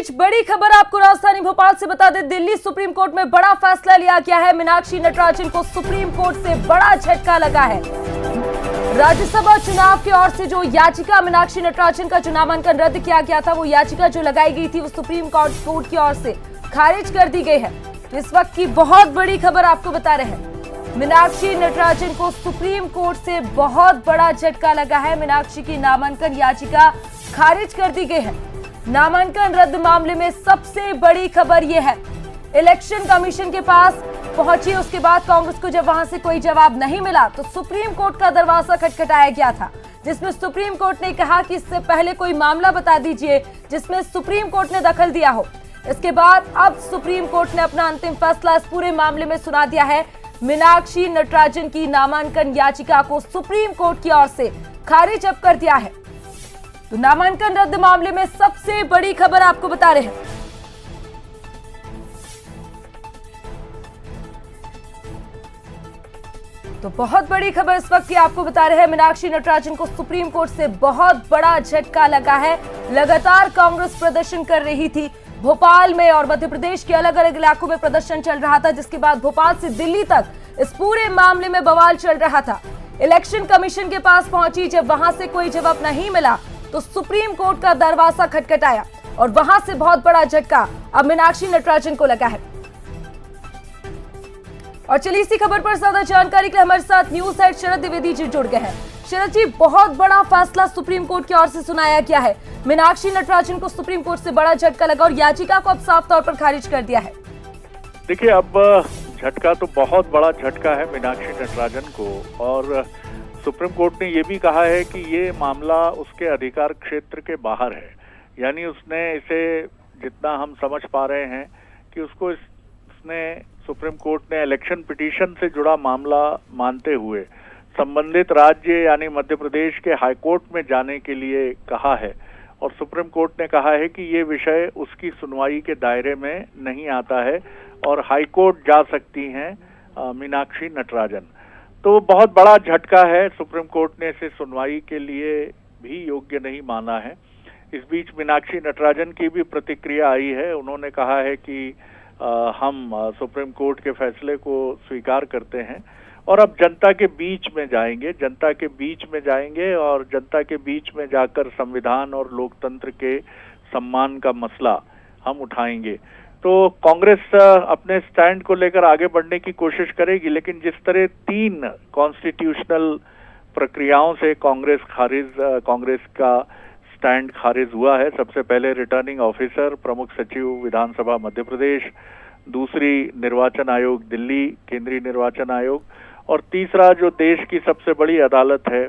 बीच बड़ी खबर आपको राजधानी भोपाल से बता दें, दिल्ली सुप्रीम कोर्ट में बड़ा फैसला लिया गया है। मीनाक्षी नटराजन को सुप्रीम कोर्ट से बड़ा झटका लगा है। राज्यसभा चुनाव की ओर से जो याचिका मीनाक्षी नटराजन का जो नामांकन रद्द किया गया था, वो याचिका जो लगाई गई थी वो सुप्रीम कोर्ट की ओर से खारिज कर दी गई है। तो इस वक्त की बहुत बड़ी खबर आपको बता रहे हैं, मीनाक्षी नटराजन को सुप्रीम कोर्ट से बहुत बड़ा झटका लगा है। मीनाक्षी की नामांकन याचिका खारिज कर दी गई है। नामांकन रद्द मामले में सबसे बड़ी खबर यह है, इलेक्शन कमीशन के पास पहुंची, उसके बाद कांग्रेस को जब वहां से कोई जवाब नहीं मिला तो सुप्रीम कोर्ट का दरवाजा खटखटाया गया था, जिसमें सुप्रीम कोर्ट ने कहा कि इससे पहले कोई मामला बता दीजिए जिसमें सुप्रीम कोर्ट ने दखल दिया हो। इसके बाद अब सुप्रीम कोर्ट ने अपना अंतिम फैसला इस पूरे मामले में सुना दिया है। मीनाक्षी नटराजन की नामांकन याचिका को सुप्रीम कोर्ट की ओर से खारिज अब कर दिया है। तो नामांकन रद्द मामले में सबसे बड़ी खबर आपको बता रहे हैं। तो बहुत बड़ी खबर इस वक्त की आपको बता रहे हैं, मीनाक्षी नटराजन को सुप्रीम कोर्ट से बहुत बड़ा झटका लगा है। लगातार कांग्रेस प्रदर्शन कर रही थी, भोपाल में और मध्य प्रदेश के अलग अलग इलाकों में प्रदर्शन चल रहा था, जिसके बाद भोपाल से दिल्ली तक इस पूरे मामले में बवाल चल रहा था। इलेक्शन कमीशन के पास पहुंची, जब वहां से कोई जवाब नहीं मिला तो सुप्रीम कोर्ट का दरवाजा खटखटाया और वहां से बहुत बड़ा झटका अब मीनाक्षी नटराजन को लगा है। और चलिए इसी खबर पर ज्यादा जानकारी के लिए हमारे साथ न्यूज हेड शरद द्विवेदी जी जुड़ गए हैं। शरद जी, बहुत बड़ा फैसला सुप्रीम कोर्ट की ओर से सुनाया गया है। मीनाक्षी नटराजन को सुप्रीम कोर्ट से बड़ा झटका लगा और याचिका को अब साफ तौर पर खारिज कर दिया है। देखिए, अब झटका तो बहुत बड़ा झटका है मीनाक्षी नटराजन को, और सुप्रीम कोर्ट ने ये भी कहा है कि ये मामला उसके अधिकार क्षेत्र के बाहर है। यानी उसने इसे, जितना हम समझ पा रहे हैं, कि उसने सुप्रीम कोर्ट ने इलेक्शन पिटीशन से जुड़ा मामला मानते हुए संबंधित राज्य यानी मध्य प्रदेश के हाईकोर्ट में जाने के लिए कहा है, और सुप्रीम कोर्ट ने कहा है कि ये विषय उसकी सुनवाई के दायरे में नहीं आता है और हाईकोर्ट जा सकती हैं मीनाक्षी नटराजन। तो बहुत बड़ा झटका है, सुप्रीम कोर्ट ने इसे सुनवाई के लिए भी योग्य नहीं माना है। इस बीच मीनाक्षी नटराजन की भी प्रतिक्रिया आई है। उन्होंने कहा है कि हम सुप्रीम कोर्ट के फैसले को स्वीकार करते हैं और अब जनता के बीच में जाएंगे, और जनता के बीच में जाकर संविधान और लोकतंत्र के सम्मान का मसला हम उठाएंगे। तो कांग्रेस अपने स्टैंड को लेकर आगे बढ़ने की कोशिश करेगी, लेकिन जिस तरह 3 कॉन्स्टिट्यूशनल प्रक्रियाओं से कांग्रेस का स्टैंड खारिज हुआ है। सबसे पहले रिटर्निंग ऑफिसर, प्रमुख सचिव विधानसभा मध्य प्रदेश, दूसरी निर्वाचन आयोग दिल्ली, केंद्रीय निर्वाचन आयोग, और तीसरा जो देश की सबसे बड़ी अदालत है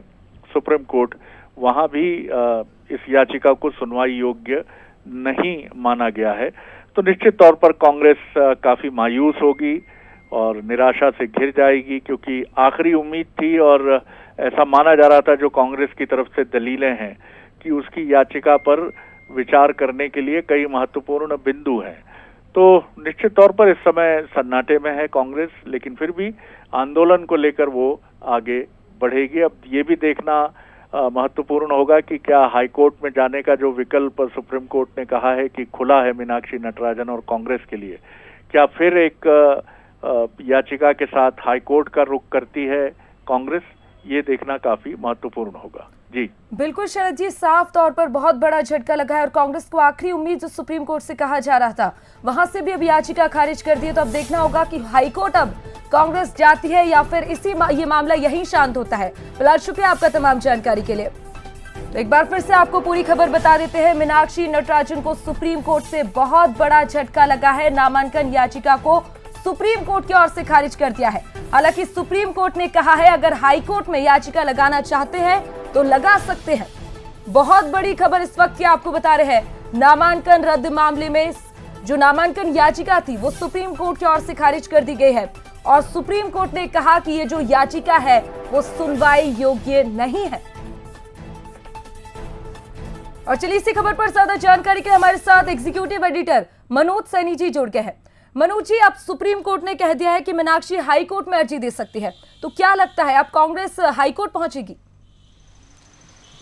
सुप्रीम कोर्ट, वहां भी इस याचिका को सुनवाई योग्य नहीं माना गया है। तो निश्चित तौर पर कांग्रेस काफी मायूस होगी और निराशा से घिर जाएगी, क्योंकि आखिरी उम्मीद थी और ऐसा माना जा रहा था, जो कांग्रेस की तरफ से दलीलें हैं कि उसकी याचिका पर विचार करने के लिए कई महत्वपूर्ण बिंदु हैं। तो निश्चित तौर पर इस समय सन्नाटे में है कांग्रेस, लेकिन फिर भी आंदोलन को लेकर वो आगे बढ़ेगी। अब ये भी देखना महत्वपूर्ण होगा कि क्या हाईकोर्ट में जाने का जो विकल्प सुप्रीम कोर्ट ने कहा है कि खुला है मीनाक्षी नटराजन और कांग्रेस के लिए, क्या फिर एक याचिका के साथ हाईकोर्ट का रुख करती है कांग्रेस, ये देखना काफी महत्वपूर्ण होगा। जी बिल्कुल शरद जी, साफ तौर पर बहुत बड़ा झटका लगा है और कांग्रेस को आखिरी उम्मीद जो सुप्रीम कोर्ट से कहा जा रहा था, वहां से भी अब याचिका खारिज कर दी है। तो अब देखना होगा कि हाईकोर्ट अब कांग्रेस जाती है या फिर ये मामला यहीं शांत होता है। फिलहाल शुक्रिया आपका तमाम जानकारी के लिए। तो एक बार फिर से आपको पूरी खबर बता देते हैं, मीनाक्षी नटराजन को सुप्रीम कोर्ट से बहुत बड़ा झटका लगा है। नामांकन याचिका को सुप्रीम कोर्ट की ओर से खारिज कर दिया है। हालांकि सुप्रीम कोर्ट ने कहा है, अगर हाईकोर्ट में याचिका लगाना चाहते हैं तो लगा सकते हैं। बहुत बड़ी खबर इस वक्त की आपको बता रहे हैं, नामांकन रद्द मामले में जो नामांकन याचिका थी वो सुप्रीम कोर्ट की ओर से खारिज कर दी गई है और सुप्रीम कोर्ट ने कहा कि ये जो याचिका है वो सुनवाई योग्य नहीं है। और चलिए इसी खबर पर ज्यादा जानकारी के लिए हमारे साथ एग्जीक्यूटिव एडिटर मनोज सैनी जी जुड़ गए हैं। मनोज जी, अब सुप्रीम कोर्ट ने कह दिया है कि मीनाक्षी हाई कोर्ट में अर्जी दे सकती है, तो क्या लगता है अब कांग्रेस हाई कोर्ट पहुंचेगी?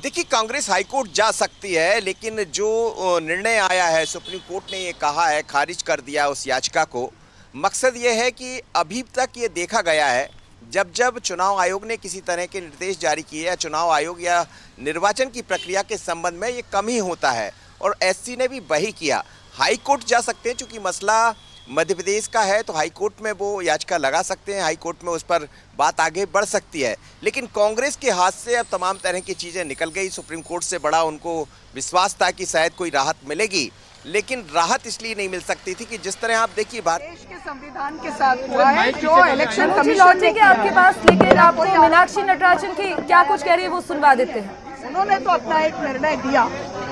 देखिए, कांग्रेस हाईकोर्ट जा सकती है, लेकिन जो निर्णय आया है, सुप्रीम कोर्ट ने ये कहा है, खारिज कर दिया उस याचिका को। मकसद ये है कि अभी तक ये देखा गया है, जब जब चुनाव आयोग ने किसी तरह के निर्देश जारी किए या चुनाव आयोग या निर्वाचन की प्रक्रिया के संबंध में, ये कम ही होता है और एससी ने भी वही किया। हाई कोर्ट जा सकते हैं, चूंकि मसला मध्य प्रदेश का है तो हाई कोर्ट में वो याचिका लगा सकते हैं, हाई कोर्ट में उस पर बात आगे बढ़ सकती है। लेकिन कांग्रेस के हाथ से अब तमाम तरह की चीज़ें निकल गई। सुप्रीम कोर्ट से बड़ा उनको विश्वास था कि शायद कोई राहत मिलेगी, लेकिन राहत इसलिए नहीं मिल सकती थी कि जिस तरह आप देखिए देश के संविधान के साथ हुआ है, जो इलेक्शन कमीशन लौटेंगे आपके पास, लेकिन आपको मीनाक्षी नटराजन की क्या कुछ कह रही है वो सुनवा देते हैं। उन्होंने तो अपना एक निर्णय दिया,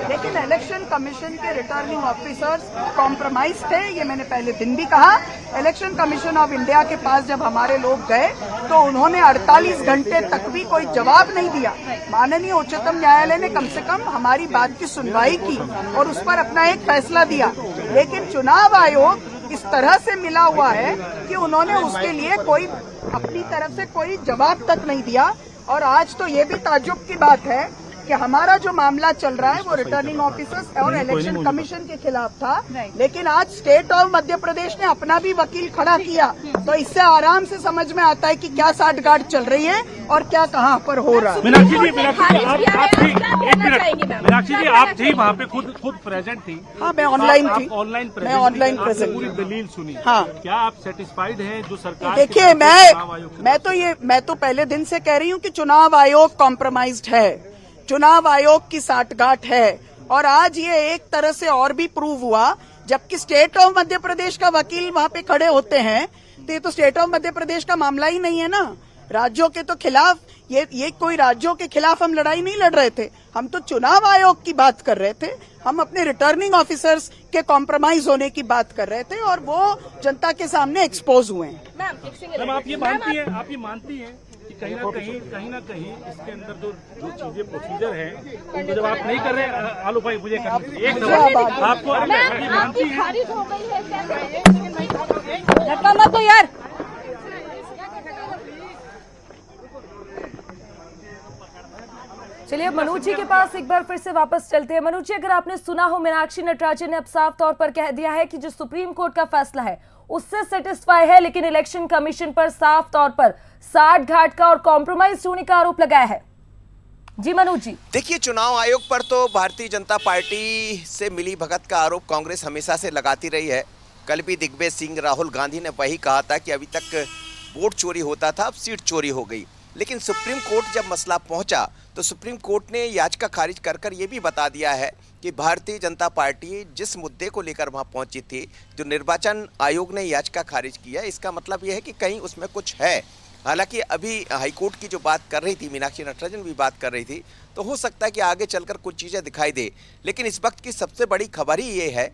लेकिन इलेक्शन कमीशन के रिटर्निंग ऑफिसर्स कॉम्प्रोमाइज थे। ये मैंने पहले दिन भी कहा। इलेक्शन कमीशन ऑफ इंडिया के पास जब हमारे लोग गए तो उन्होंने 48 घंटे तक भी कोई जवाब नहीं दिया। माननीय उच्चतम न्यायालय ने कम से कम हमारी बात की सुनवाई की और उस पर अपना एक फैसला दिया। लेकिन चुनाव आयोग इस तरह से मिला हुआ है कि उन्होंने उसके लिए कोई अपनी तरफ से कोई जवाब तक नहीं दिया। और आज तो ये भी ताज्जुब की बात है कि हमारा जो मामला चल रहा है वो रिटर्निंग ऑफिसर्स और इलेक्शन कमीशन के खिलाफ था, लेकिन आज स्टेट ऑफ मध्य प्रदेश ने अपना भी वकील खड़ा किया। तो इससे आराम से समझ में आता है कि क्या साठगांठ चल रही है और क्या कहां पर हो रहा है। मीनाक्षी जी, आप थी वहाँ पे, खुद प्रेजेंट थी। हाँ, मैं ऑनलाइन थी। मैं ऑनलाइन प्रेजेंट पूरी दलील सुनी। हाँ, क्या आप सेटिस्फाइड हैं जो सरकार? देखिए, मैं तो पहले दिन से कह रही हूँ कि चुनाव आयोग कॉम्प्रोमाइज्ड है, चुनाव आयोग की साठगांठ है। और आज ये एक तरह से और भी प्रूव हुआ, जबकि स्टेट ऑफ मध्य प्रदेश का वकील वहाँ पे खड़े होते हैं, तो ये तो स्टेट ऑफ मध्य प्रदेश का मामला ही नहीं है ना। राज्यों के तो खिलाफ ये कोई राज्यों के खिलाफ हम लड़ाई नहीं लड़ रहे थे, हम तो चुनाव आयोग की बात कर रहे थे। हम अपने रिटर्निंग ऑफिसर्स के कॉम्प्रोमाइज होने की बात कर रहे थे और वो जनता के सामने एक्सपोज हुए हैं। मैम, आप ये मानती हैं कि कहीं ना कहीं इसके अंदर जो चीजें प्रोसीजर है उनको जब आप नहीं कर रहे, आलू भाई मुझे एक आपको मानती है मत दो यार। चलिए मनोज जी के पास एक बार फिर से वापस चलते हैं। मनोज जी, अगर आपने सुना हो, मीनाक्षी नटराजन ने अब साफ तौर पर कह दिया है कि जो सुप्रीम कोर्ट का फैसला है उससे सेटिस्फाई है, लेकिन इलेक्शन कमीशन पर साफ तौर पर साठगांठ का और कॉम्प्रोमाइज होने का आरोप लगाया है। जी मनोज जी। देखिए, चुनाव आयोग पर तो भारतीय जनता पार्टी से मिली भगत का आरोप कांग्रेस हमेशा से लगाती रही है। कल भी दिग्विजय सिंह, राहुल गांधी ने वही कहा था कि अभी तक वोट चोरी होता था, अब सीट चोरी हो गई। लेकिन सुप्रीम कोर्ट जब मसला पहुंचा तो सुप्रीम कोर्ट ने याचिका खारिज कर ये भी बता दिया है कि भारतीय जनता पार्टी जिस मुद्दे को लेकर वहां पहुंची थी, जो निर्वाचन आयोग ने याचिका खारिज किया, इसका मतलब यह है कि कहीं उसमें कुछ है। हालांकि अभी हाईकोर्ट की जो बात कर रही थी, मीनाक्षी नटराजन भी बात कर रही थी, तो हो सकता है कि आगे चलकर कुछ चीज़ें दिखाई दे। लेकिन इस वक्त की सबसे बड़ी खबर ही ये है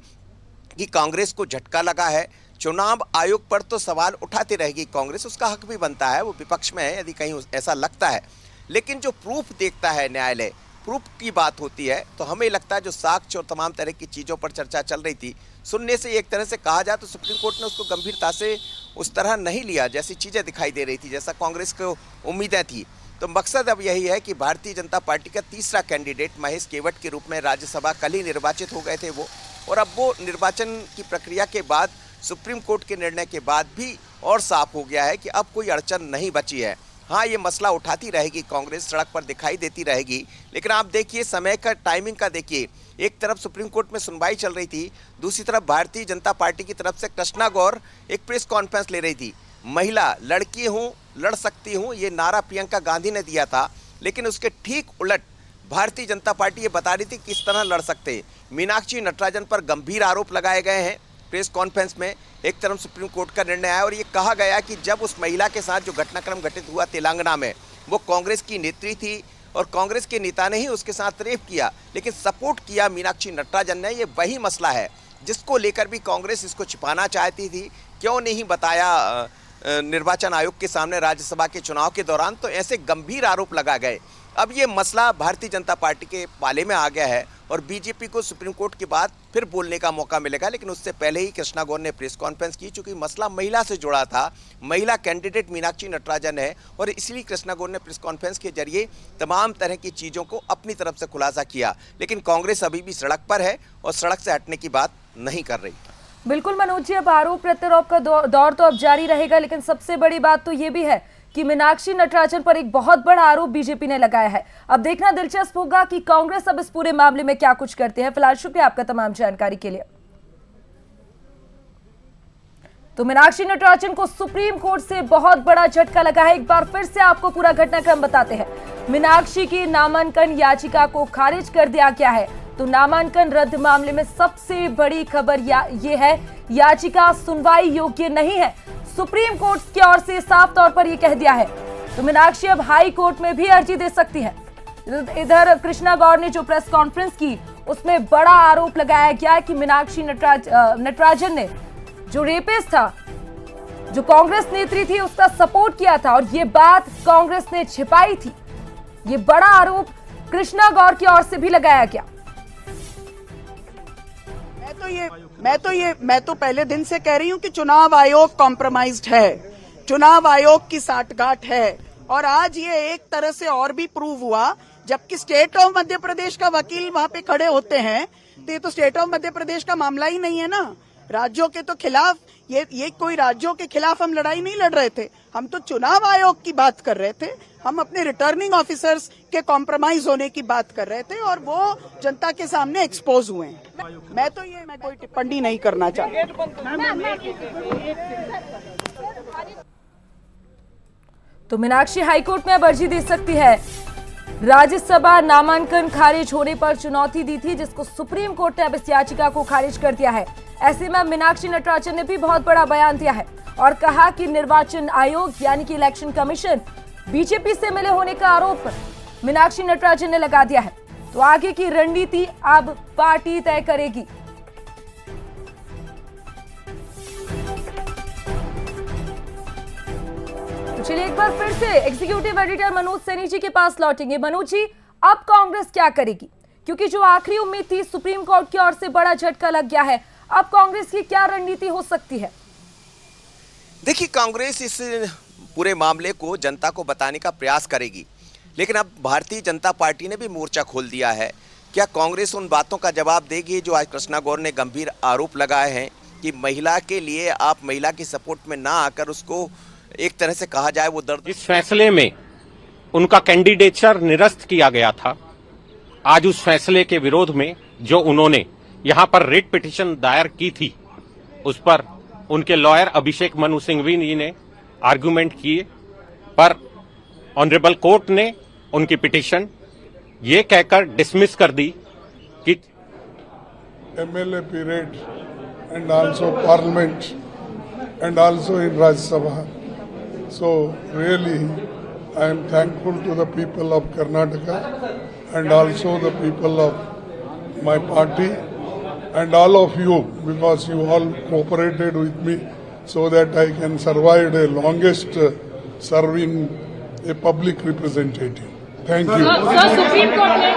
कि कांग्रेस को झटका लगा है। चुनाव आयोग पर तो सवाल उठाती रहेगी कांग्रेस, उसका हक भी बनता है, वो विपक्ष में है यदि कहीं ऐसा लगता है। लेकिन जो प्रूफ देखता है न्यायालय, प्रूफ की बात होती है, तो हमें लगता है जो साक्ष्य और तमाम तरह की चीज़ों पर चर्चा चल रही थी, सुनने से एक तरह से कहा जाए तो सुप्रीम कोर्ट ने उसको गंभीरता से उस तरह नहीं लिया जैसी चीज़ें दिखाई दे रही थी, जैसा कांग्रेस को उम्मीदें थी। तो मकसद अब यही है कि भारतीय जनता पार्टी का तीसरा कैंडिडेट महेश केवट के रूप में राज्यसभा कल ही निर्वाचित हो गए थे वो, और अब वो निर्वाचन की प्रक्रिया के बाद, सुप्रीम कोर्ट के निर्णय के बाद भी और साफ हो गया है कि अब कोई अड़चन नहीं बची है। हाँ, ये मसला उठाती रहेगी कांग्रेस, सड़क पर दिखाई देती रहेगी, लेकिन आप देखिए समय का, टाइमिंग का देखिए। एक तरफ सुप्रीम कोर्ट में सुनवाई चल रही थी, दूसरी तरफ भारतीय जनता पार्टी की तरफ से कृष्णा गौर एक प्रेस कॉन्फ्रेंस ले रही थी। महिला, लड़की हूँ, लड़ सकती हूँ, ये नारा प्रियंका गांधी ने दिया था, लेकिन उसके ठीक उलट भारतीय जनता पार्टी ये बता रही थी किस तरह लड़ सकते हैं। मीनाक्षी नटराजन पर गंभीर आरोप लगाए गए हैं प्रेस कॉन्फ्रेंस में। एक तरफ सुप्रीम कोर्ट का निर्णय आया और ये कहा गया कि जब उस महिला के साथ जो घटनाक्रम घटित हुआ तेलंगाना में, वो कांग्रेस की नेत्री थी और कांग्रेस के नेता ने ही उसके साथ रेप किया, लेकिन सपोर्ट किया मीनाक्षी नटराजन ने। ये वही मसला है जिसको लेकर भी कांग्रेस इसको छिपाना चाहती थी। क्यों नहीं बताया निर्वाचन आयोग के सामने राज्यसभा के चुनाव के दौरान, तो ऐसे गंभीर आरोप लगा गए। अब ये मसला भारतीय जनता पार्टी के पाले में आ गया है और बीजेपी को सुप्रीम कोर्ट के बाद फिर बोलने का मौका मिलेगा। लेकिन उससे पहले ही कृष्णा गौर ने प्रेस कॉन्फ्रेंस की, चूंकि मसला महिला से जुड़ा था, महिला कैंडिडेट मीनाक्षी नटराजन है और इसलिए कृष्णा गौर ने प्रेस कॉन्फ्रेंस के जरिए तमाम तरह की चीज़ों को अपनी तरफ से खुलासा किया। लेकिन कांग्रेस अभी भी सड़क पर है और सड़क से हटने की बात नहीं कर रही। बिल्कुल मनोज जी, अब आरोप प्रत्यारोप का दौर तो अब जारी रहेगा, लेकिन सबसे बड़ी बात तो ये भी है कि मीनाक्षी नटराजन पर एक बहुत बड़ा आरोप बीजेपी ने लगाया है। अब देखना दिलचस्प होगा कि कांग्रेस अब इस पूरे मामले में क्या कुछ करती है। फिलहाल शुक्रिया आपका तमाम जानकारी के लिए। तो मीनाक्षी नटराजन को सुप्रीम कोर्ट से बहुत बड़ा झटका लगा है। एक बार फिर से आपको पूरा घटनाक्रम बताते हैं। मीनाक्षी की नामांकन याचिका को खारिज कर दिया गया है। तो नामांकन रद्द मामले में सबसे बड़ी खबर ये है, याचिका सुनवाई योग्य नहीं है। सुप्रीम कोर्ट की ओर से साफ तौर पर यह कह दिया है। तो मीनाक्षी अब हाई कोर्ट में भी अर्जी दे सकती है। इधर कृष्णा गौर ने जो प्रेस कॉन्फ्रेंस की, उसमें बड़ा आरोप लगाया गया कि मीनाक्षी नटराजन ने जो रेपिस्ट था, जो कांग्रेस नेत्री थी, उसका सपोर्ट किया था और ये बात कांग्रेस ने छिपाई थी। ये बड़ा आरोप कृष्णा गौर की ओर से भी लगाया गया। मैं तो पहले दिन से कह रही हूं कि चुनाव आयोग कॉम्प्रोमाइज्ड है, चुनाव आयोग की साठगांठ है। और आज ये एक तरह से और भी प्रूव हुआ, जबकि स्टेट ऑफ मध्य प्रदेश का वकील वहां पे खड़े होते हैं, तो ये तो स्टेट ऑफ मध्य प्रदेश का मामला ही नहीं है ना। राज्यों के तो खिलाफ ये कोई राज्यों के खिलाफ हम लड़ाई नहीं लड़ रहे थे, हम तो चुनाव आयोग की बात कर रहे थे। हम अपने रिटर्निंग ऑफिसर्स के कॉम्प्रोमाइज होने की बात कर रहे थे और वो जनता के सामने एक्सपोज हुए हैं। मैं कोई टिप्पणी नहीं करना चाहता। तो मीनाक्षी हाईकोर्ट में अब अर्जी दे सकती है। राज्यसभा नामांकन खारिज होने पर चुनौती दी थी, जिसको सुप्रीम कोर्ट ने अब इस याचिका को खारिज कर दिया है। ऐसे में मीनाक्षी नटराजन ने भी बहुत बड़ा बयान दिया है और कहा कि निर्वाचन आयोग यानी कि इलेक्शन कमीशन बीजेपी से मिले होने का आरोप मीनाक्षी नटराजन ने लगा दिया है। तो आगे की रणनीति अब पार्टी तय करेगी। तो चलिए एक बार फिर से एग्जीक्यूटिव एडिटर मनोज सैनी जी के पास लौटेंगे। मनोज जी, अब कांग्रेस क्या करेगी? क्योंकि जो आखिरी उम्मीद थी, सुप्रीम कोर्ट की ओर से बड़ा झटका लग गया है। अब कांग्रेस की क्या रणनीति हो सकती है? देखिए, कांग्रेस इस पूरे मामले को जनता को बताने का प्रयास करेगी, लेकिन अब भारतीय जनता पार्टी ने भी मोर्चा खोल दिया है। क्या कांग्रेस उन बातों का जवाब देगी जो आज कृष्णा गौर ने गंभीर आरोप लगाए हैं कि महिला के लिए आप महिला की सपोर्ट में ना आकर उसको एक तरह से कहा जाए वो दर्द। इस फैसले में उनका कैंडिडेचर निरस्त किया गया था। आज उस फैसले के विरोध में जो उन्होंने यहां पर रिट पिटीशन दायर की थी, उस पर उनके लॉयर अभिषेक मनु सिंघवी जी ने आर्गुमेंट किए, पर ऑनरेबल कोर्ट ने उनकी पिटीशन ये कहकर डिसमिस कर दी कि MLA period and also Parliament and also in Rajya Sabha. So really I am thankful to the people of Karnataka and also the people of my party and all of you, because you all cooperated with me so that I can survive the longest serving a public representative. Thank you. Sir, Supreme Court ने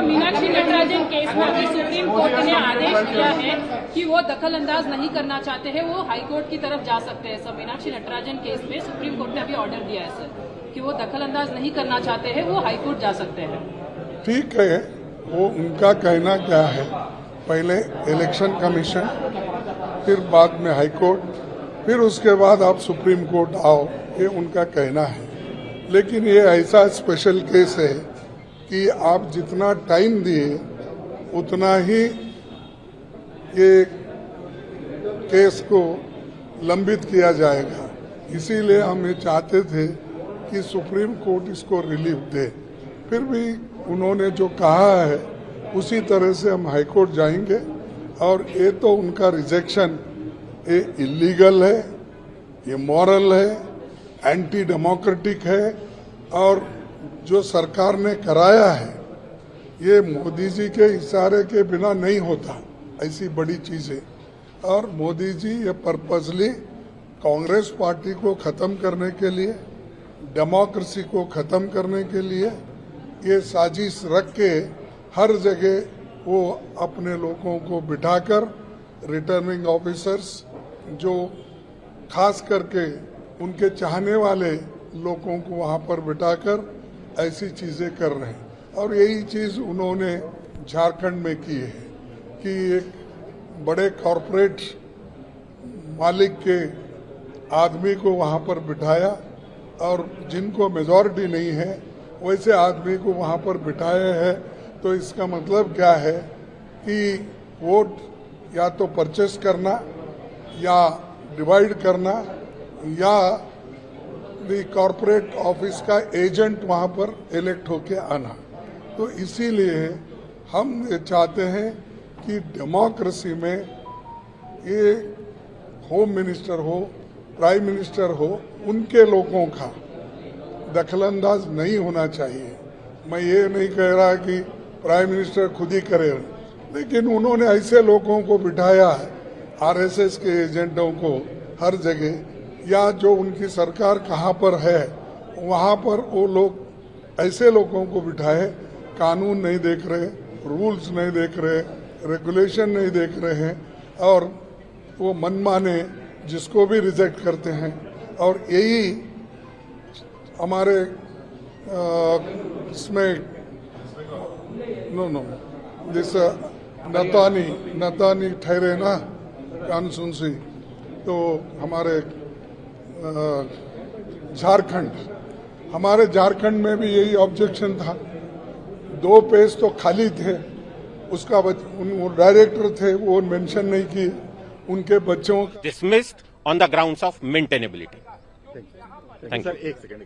Meenakshi Natarajan case में अभी supreme court ने आदेश दिया है कि वो दखल अंदाज नहीं करना चाहते हैं, वो हाई कोर्ट की तरफ जा सकते हैं। सर, मीनाक्षी नटराजन केस में सुप्रीम कोर्ट ने अभी ऑर्डर दिया है सर कि वो दखल अंदाज नहीं करना चाहते हैं, वो हाई कोर्ट जा सकते हैं। ठीक है, वो उनका कहना क्या है। पहले इलेक्शन कमीशन, फिर बाद में हाई कोर्ट, फिर उसके बाद आप सुप्रीम कोर्ट आओ, ये उनका कहना है। लेकिन ये ऐसा स्पेशल केस है कि आप जितना टाइम दिए उतना ही ये केस को लंबित किया जाएगा। इसीलिए हम ये चाहते थे कि सुप्रीम कोर्ट इसको रिलीफ दे। फिर भी उन्होंने जो कहा है उसी तरह से हम हाई कोर्ट जाएंगे। और ये तो उनका रिजेक्शन ये इलीगल है, ये मॉरल है, एंटी डेमोक्रेटिक है और जो सरकार ने कराया है ये मोदी जी के इशारे के बिना नहीं होता, ऐसी बड़ी चीजें। और मोदी जी ये पर्पसली कांग्रेस पार्टी को खत्म करने के लिए, डेमोक्रेसी को खत्म करने के लिए ये साजिश रख के हर जगह वो अपने लोगों को बिठाकर रिटर्निंग ऑफिसर्स जो खास करके उनके चाहने वाले लोगों को वहाँ पर बिठाकर ऐसी चीज़ें कर रहे हैं। और यही चीज़ उन्होंने झारखंड में की है कि एक बड़े कॉरपोरेट मालिक के आदमी को वहाँ पर बिठाया और जिनको मेजॉरिटी नहीं है वैसे आदमी को वहाँ पर बिठाया है। तो इसका मतलब क्या है कि वोट या तो परचेस करना या डिवाइड करना या कॉरपोरेट ऑफिस का एजेंट वहाँ पर इलेक्ट होके आना। तो इसीलिए हम ये चाहते हैं कि डेमोक्रेसी में ये होम मिनिस्टर हो, प्राइम मिनिस्टर हो, उनके लोगों का दखलंदाज नहीं होना चाहिए। मैं ये नहीं कह रहा कि प्राइम मिनिस्टर खुद ही करे, लेकिन उन्होंने ऐसे लोगों को बिठाया है, आरएसएस के एजेंटों को हर जगह, या जो उनकी सरकार कहाँ पर है वहाँ पर वो लोग ऐसे लोगों को बिठाए, कानून नहीं देख रहे, रूल्स नहीं देख रहे, रेगुलेशन नहीं देख रहे हैं और वो मनमाने जिसको भी रिजेक्ट करते हैं। और यही हमारे इसमें नो जैसे नतानी ठहरे ना कॉन्स्टिट्यूंसी, तो हमारे झारखंड में भी यही ऑब्जेक्शन था। 2 पेज तो खाली थे, उसका वो डायरेक्टर थे वो मेंशन नहीं किए, उनके बच्चों dismissed on the grounds of maintainability. Thank you. एक सेकंड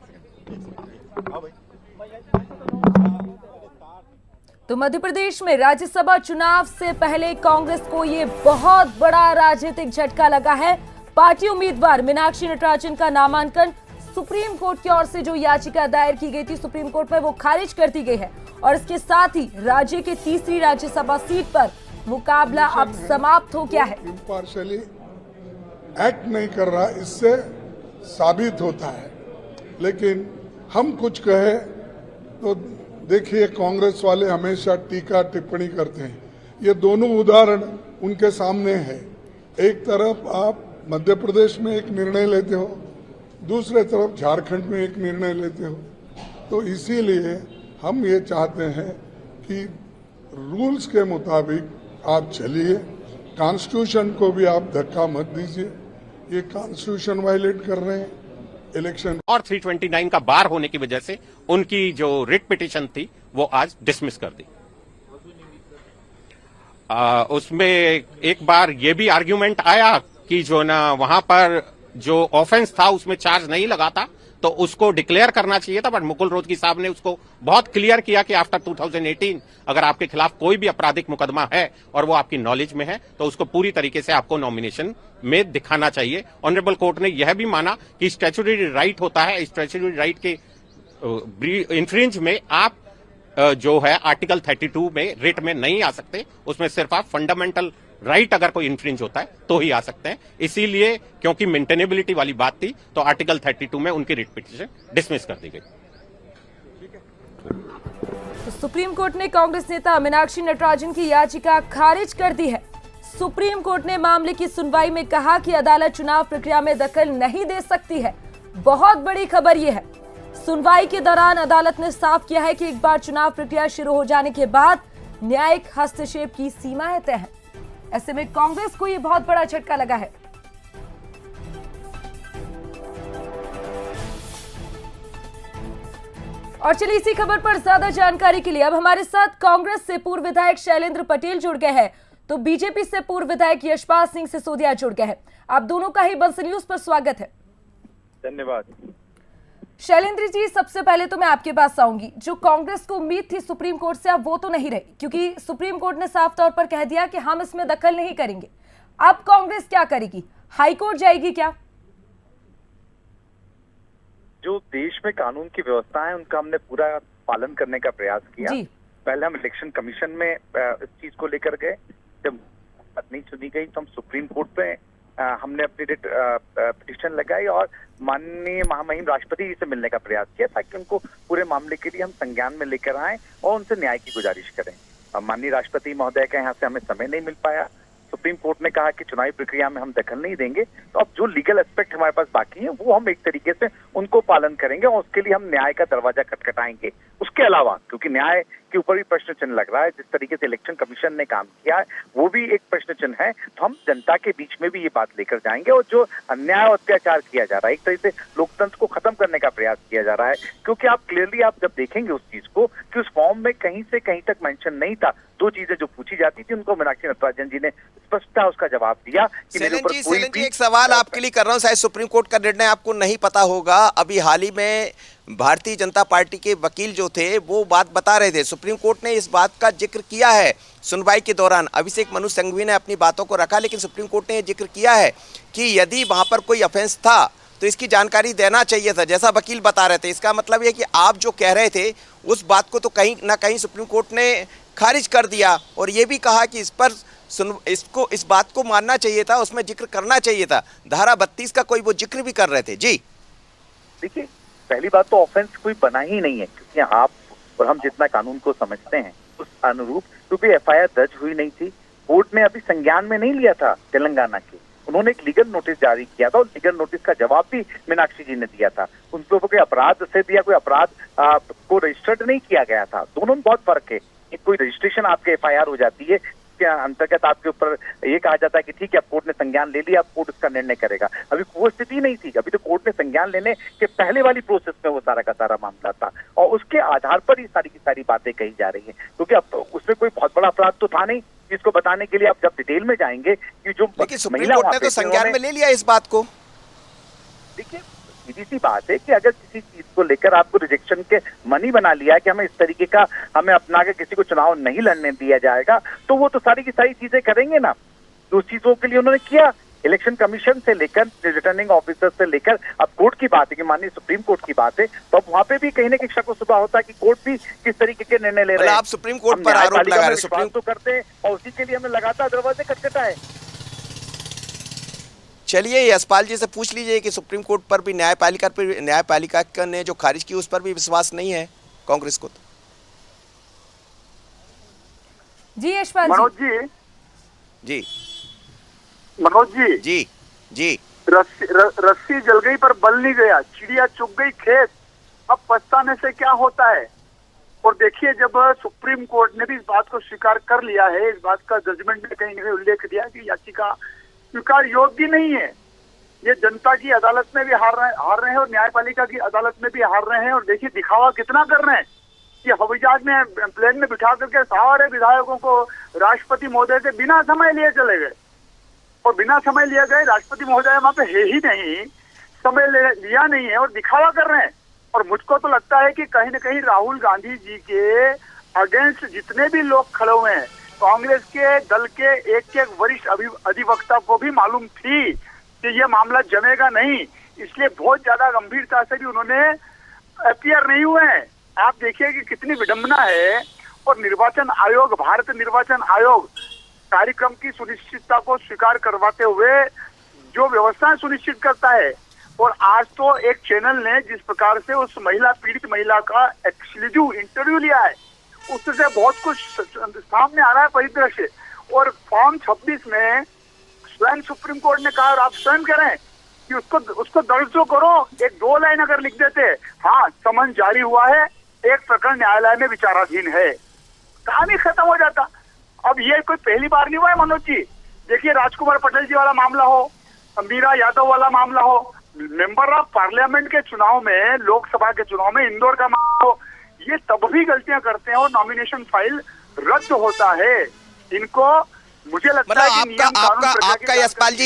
तो मध्य प्रदेश में राज्यसभा चुनाव से पहले कांग्रेस को ये बहुत बड़ा राजनीतिक झटका लगा है। पार्टी उम्मीदवार मीनाक्षी नटराजन का नामांकन सुप्रीम कोर्ट की ओर से जो याचिका दायर की गई थी सुप्रीम कोर्ट में, वो खारिज कर दी गई है और इसके साथ ही राज्य के तीसरी राज्यसभा सीट पर मुकाबला अब समाप्त हो गया है। इम्पार्शियली एक्ट नहीं कर रहा, इससे साबित होता है। लेकिन हम कुछ कहे तो देखिए, कांग्रेस वाले हमेशा टीका टिप्पणी करते हैं। ये दोनों उदाहरण उनके सामने है। एक तरफ आप मध्य प्रदेश में एक निर्णय लेते हो, दूसरे तरफ झारखंड में एक निर्णय लेते हो। तो इसीलिए हम ये चाहते हैं कि रूल्स के मुताबिक आप चलिए, कॉन्स्टिट्यूशन को भी आप धक्का मत दीजिए। ये कॉन्स्टिट्यूशन वायलेट कर रहे हैं इलेक्शन। और 329 का बार होने की वजह से उनकी जो रिट पिटीशन थी वो आज डिसमिस कर दी। उसमें एक बार ये भी आर्ग्यूमेंट आया कि जो ना वहां पर जो ऑफेंस था उसमें चार्ज नहीं लगा था तो उसको डिक्लेयर करना चाहिए था, बट मुकुल रोहतगी साहब ने उसको बहुत क्लियर किया कि आफ्टर 2018 अगर आपके खिलाफ कोई भी आपराधिक मुकदमा है और वो आपकी नॉलेज में है तो उसको पूरी तरीके से आपको नॉमिनेशन में दिखाना चाहिए। ऑनरेबल कोर्ट ने यह भी माना कि स्टैट्यूटरी राइट होता है, स्टैट्यूटरी राइट के इन्फ्रिंज में आप जो है आर्टिकल 32 में रिट में नहीं आ सकते, उसमें सिर्फ आप फंडामेंटल राइट अगर कोई इन्फ्रिंज होता है तो ही आ सकते हैं। इसीलिए क्योंकि मेंटेनेबिलिटी वाली बात थी तो आर्टिकल 32 में उनकी रिट पिटीशन डिसमिस कर दी गई। तो सुप्रीम कोर्ट ने कांग्रेस नेता मीनाक्षी नटराजन की याचिका खारिज कर दी है। सुप्रीम कोर्ट ने मामले की सुनवाई में कहा कि अदालत चुनाव प्रक्रिया में दखल नहीं दे सकती है। बहुत बड़ी खबर यह है, सुनवाई के दौरान अदालत ने साफ किया है कि एक बार चुनाव प्रक्रिया शुरू हो जाने के बाद न्यायिक हस्तक्षेप की सीमाएं तय हैं। ऐसे में कांग्रेस को यह बहुत बड़ा झटका लगा है। और चलिए इसी खबर पर ज्यादा जानकारी के लिए अब हमारे साथ कांग्रेस से पूर्व विधायक शैलेंद्र पटेल जुड़ गए हैं, तो बीजेपी से पूर्व विधायक यशपाल सिंह सिसोदिया जुड़ गए हैं। आप दोनों का ही बंसल न्यूज पर स्वागत है। धन्यवाद। शैलेंद्र जी, सबसे पहले तो मैं आपके पास आऊंगी। जो कांग्रेस को उम्मीद थी सुप्रीम कोर्ट से, अब वो तो नहीं रही, क्योंकि सुप्रीम कोर्ट ने साफ तौर पर कह दिया कि हम इसमें दखल नहीं करेंगे। अब कांग्रेस क्या करेगी? हाई कोर्ट जाएगी क्या? जो देश में कानून की व्यवस्था है उनका हमने पूरा पालन करने का प्रयास किया। जी। पहले हम इलेक्शन कमीशन में इस चीज को लेकर गए, जब बात नहीं सुनी गई तो हम सुप्रीम कोर्ट पे हमने अपनी पिटीशन लगाई और माननीय महामहिम राष्ट्रपति जी से मिलने का प्रयास किया ताकि उनको पूरे मामले के लिए हम संज्ञान में लेकर आए और उनसे न्याय की गुजारिश करें। माननीय राष्ट्रपति महोदय का यहाँ से हमें समय नहीं मिल पाया। सुप्रीम कोर्ट ने कहा कि चुनावी प्रक्रिया में हम दखल नहीं देंगे, तो अब जो लीगल एस्पेक्ट हमारे पास बाकी है वो हम एक तरीके से उनको पालन करेंगे और उसके लिए हम न्याय का दरवाजा खटखटाएंगे। उसके अलावा क्योंकि न्याय के ऊपर भी प्रश्न चिन्ह लग रहा है, जिस तरीके से इलेक्शन कमीशन ने काम किया है वो भी एक प्रश्न चिन्ह है, तो हम जनता के बीच में भी ये बात लेकर जाएंगे। और जो अन्याय और अत्याचार किया जा रहा है, एक तरीके से लोकतंत्र को खत्म करने का प्रयास किया जा रहा है, क्योंकि आप क्लियरली आप जब देखेंगे उस चीज को कि उस फॉर्म में कहीं से कहीं तक मेंशन नहीं था। दो चीजें जो पूछी जाती थी उनको मीनाक्षी नटराजन जी ने स्पष्टता उसका जवाब दिया कि मेरे ऊपर कोई भी। एक सवाल आपके लिए कर रहा हूं, शायद सुप्रीम कोर्ट का निर्णय आपको नहीं पता होगा। अभी हाल ही में भारतीय जनता पार्टी के वकील जो थे वो बात बता रहे थे, सुप्रीम कोर्ट ने इस बात का जिक्र किया है सुनवाई के दौरान। अभिषेक मनु सिंघवी ने अपनी बातों को रखा, लेकिन सुप्रीम कोर्ट ने यह जिक्र किया है कि यदि वहां पर कोई ऑफेंस था तो इसकी जानकारी देना चाहिए था, जैसा वकील बता रहे थे। इसका मतलब यह कि आप जो कह रहे थे उस बात को तो कहीं ना कहीं सुप्रीम कोर्ट ने खारिज कर दिया और ये भी कहा कि इस बात को मानना चाहिए था, उसमें जिक्र करना चाहिए था। धारा 32 का कोई वो जिक्र भी कर रहे थे। जी देखिए, पहली बात तो ऑफेंस कोई बना ही नहीं है, क्योंकि आप और हम जितना कानून को समझते हैं उस अनुरूप क्योंकि एफआईआर दर्ज हुई नहीं थी, कोर्ट ने अभी संज्ञान में नहीं लिया था तेलंगाना के। उन्होंने एक लीगल नोटिस जारी किया था और लीगल नोटिस का जवाब भी मीनाक्षी जी ने दिया था। उनके ऊपर कोई अपराध से दिया, कोई अपराध को रजिस्टर्ड नहीं किया गया था। दोनों में बहुत फर्क है। कोई रजिस्ट्रेशन आपके एफआईआर हो जाती है के अंतर्गत आपके ऊपर ये कहा जाता है कि ठीक है, अब कोर्ट ने संज्ञान ले लिया, अब कोर्ट उसका निर्णय करेगा। अभी वो स्थिति नहीं थी। अभी तो कोर्ट ने संज्ञान लेने के पहले वाली प्रोसेस में वो सारा का सारा मामला था और उसके आधार पर ही सारी की सारी बातें कही जा रही हैं, क्योंकि अब उसमें कोई बहुत बड़ा अपराध तो था नहीं जिसको बताने के लिए आप जब डिटेल में जाएंगे कि जो सुप्रीम कोर्ट ने तो संज्ञान में ले लिया इस बात को। देखिए, सीधी सी बात है कि अगर किसी चीज को लेकर आपको रिजेक्शन के मनी बना लिया कि हमें इस तरीके का हमें अपना के किसी को चुनाव नहीं लड़ने दिया जाएगा, तो वो तो सारी की सारी चीजें करेंगे ना। तो उस चीजों के लिए उन्होंने किया। इलेक्शन कमीशन से लेकर रिटर्निंग ऑफिसर से लेकर अब कोर्ट की बात है कि माननीय सुप्रीम कोर्ट की बात है, तो अब वहाँ पे भी कहीं ना कहीं शक सुबह होता है कि कोर्ट भी किस तरीके के निर्णय ले रहे हैं। आप सुप्रीम कोर्ट पर आरोप लगा रहे हैं, सुप्रीम तो करते हैं और उसी के लिए हमने लगातार दरवाजे खटखटाए। चलिए यशपाल जी से पूछ लीजिए कि सुप्रीम कोर्ट पर भी न्यायपालिका ने जो खारिज की उस पर भी विश्वास नहीं है कांग्रेस को। जी यशपाल मनोज जी मनोज जी जी जी रस्सी जल गई पर बल नहीं गया, चिड़िया चुग गई खेत, अब पछताने से क्या होता है। और देखिए, जब सुप्रीम कोर्ट ने भी इस बात को स्वीकार कर लिया है, इस बात का जजमेंट में कहीं ना कहीं उल्लेख दिया कि याचिका स्वीकार योग्य नहीं है। ये जनता की अदालत में भी हार रहे हैं और न्यायपालिका की अदालत में भी हार रहे हैं। और देखिए दिखावा कितना कर रहे हैं कि हवाई जहाज में प्लेन में बिठा करके सारे विधायकों को राष्ट्रपति महोदय से बिना समय लिए चले गए और बिना समय लिए गए। राष्ट्रपति महोदय वहां पे है ही नहीं, समय लिया नहीं है और दिखावा कर रहे हैं। और मुझको तो लगता है कि कहीं ना कहीं राहुल गांधी जी के अगेंस्ट जितने भी लोग खड़े हुए हैं, कांग्रेस के दल के एक वरिष्ठ अधिवक्ता को भी मालूम थी कि ये मामला जमेगा नहीं, इसलिए बहुत ज्यादा गंभीरता से भी उन्होंने अपीयर नहीं हुए हैं। आप देखिए कि कितनी विडंबना है। और निर्वाचन आयोग, भारत निर्वाचन आयोग कार्यक्रम की सुनिश्चितता को स्वीकार करवाते हुए जो व्यवस्थाएं सुनिश्चित करता है, और आज तो एक चैनल ने जिस प्रकार से उस पीड़ित महिला का एक्सक्लूसिव इंटरव्यू लिया है, उससे बहुत कुछ सामने आ रहा है परिदृश्य। और फॉर्म 26 में स्वयं सुप्रीम कोर्ट ने कहा, और आप स्वयं कह रहे हैं कि उसको दर्ज तो करो, एक 2 लाइन अगर लिख देते, हाँ समन जारी हुआ है, एक प्रकरण न्यायालय में विचाराधीन है, कहानी खत्म हो जाता। अब ये कोई पहली बार नहीं हुआ है मनोज जी। देखिए, राजकुमार पटेल जी वाला मामला हो, मीरा यादव वाला मामला हो, मेंबर ऑफ पार्लियामेंट के चुनाव में, लोकसभा के चुनाव में इंदौर का मामला हो, ये तब भी गलतियां करते हैं और नॉमिनेशन फाइल रद्द होता है। इनको मुझे लगता है कि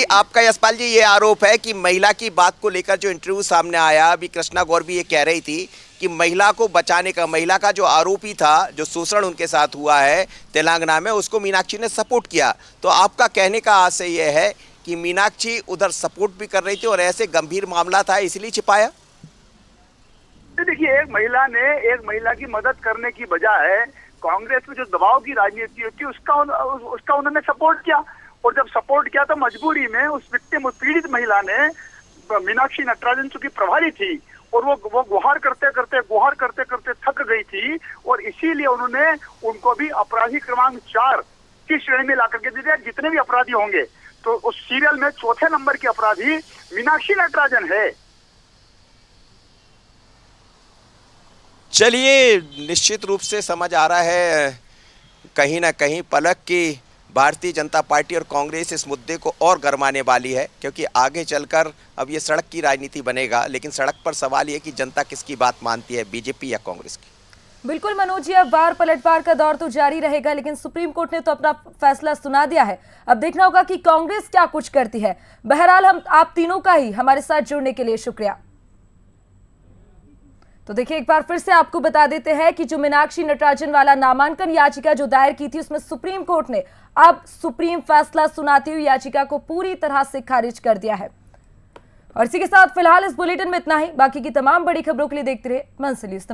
आपका यशपाल जी ये आरोप है कि महिला की बात को लेकर जो इंटरव्यू सामने आया, अभी कृष्णा गौर भी ये कह रही थी कि महिला को बचाने का, महिला का जो आरोपी था, जो शोषण उनके साथ हुआ है तेलंगाना में, उसको मीनाक्षी ने सपोर्ट किया। तो आपका कहने का आशय यह है कि मीनाक्षी उधर सपोर्ट भी कर रही थी और ऐसे गंभीर मामला था इसलिए छिपाया। देखिए, एक महिला की मदद करने की बजाय कांग्रेस में जो दबाव की राजनीति होती है उसका उन्होंने सपोर्ट किया। और जब सपोर्ट किया तो मजबूरी में उस विक्टिम पीड़ित महिला ने, मीनाक्षी नटराजन चूंकि प्रभारी थी और वो गुहार करते करते थक गई थी और इसीलिए उन्होंने उनको भी अपराधी क्रमांक 4 की श्रेणी में ला करके दे दिया। जितने भी अपराधी होंगे तो उस सीरियल में चौथे नंबर की अपराधी मीनाक्षी नटराजन है। चलिए, निश्चित रूप से समझ आ रहा है कहीं ना कहीं पलक की भारतीय जनता पार्टी और कांग्रेस इस मुद्दे को और गरमाने वाली है, क्योंकि आगे चलकर अब ये सड़क की राजनीति बनेगा, लेकिन सड़क पर सवाल ये कि जनता किसकी बात मानती है, बीजेपी या कांग्रेस की। बिल्कुल मनोज जी, अब वार पलटवार का दौर तो जारी रहेगा, लेकिन सुप्रीम कोर्ट ने तो अपना फैसला सुना दिया है। अब देखना होगा कि कांग्रेस क्या कुछ करती है। बहरहाल हम आप तीनों का ही हमारे साथ जुड़ने के लिए शुक्रिया। तो देखिए, एक बार फिर से आपको बता देते हैं कि जो मीनाक्षी नटराजन वाला नामांकन याचिका जो दायर की थी, उसमें सुप्रीम कोर्ट ने अब सुप्रीम फैसला सुनाती हुई याचिका को पूरी तरह से खारिज कर दिया है। और इसी के साथ फिलहाल इस बुलेटिन में इतना ही। बाकी की तमाम बड़ी खबरों के लिए देखते रहिए मंसिल न्यूज़।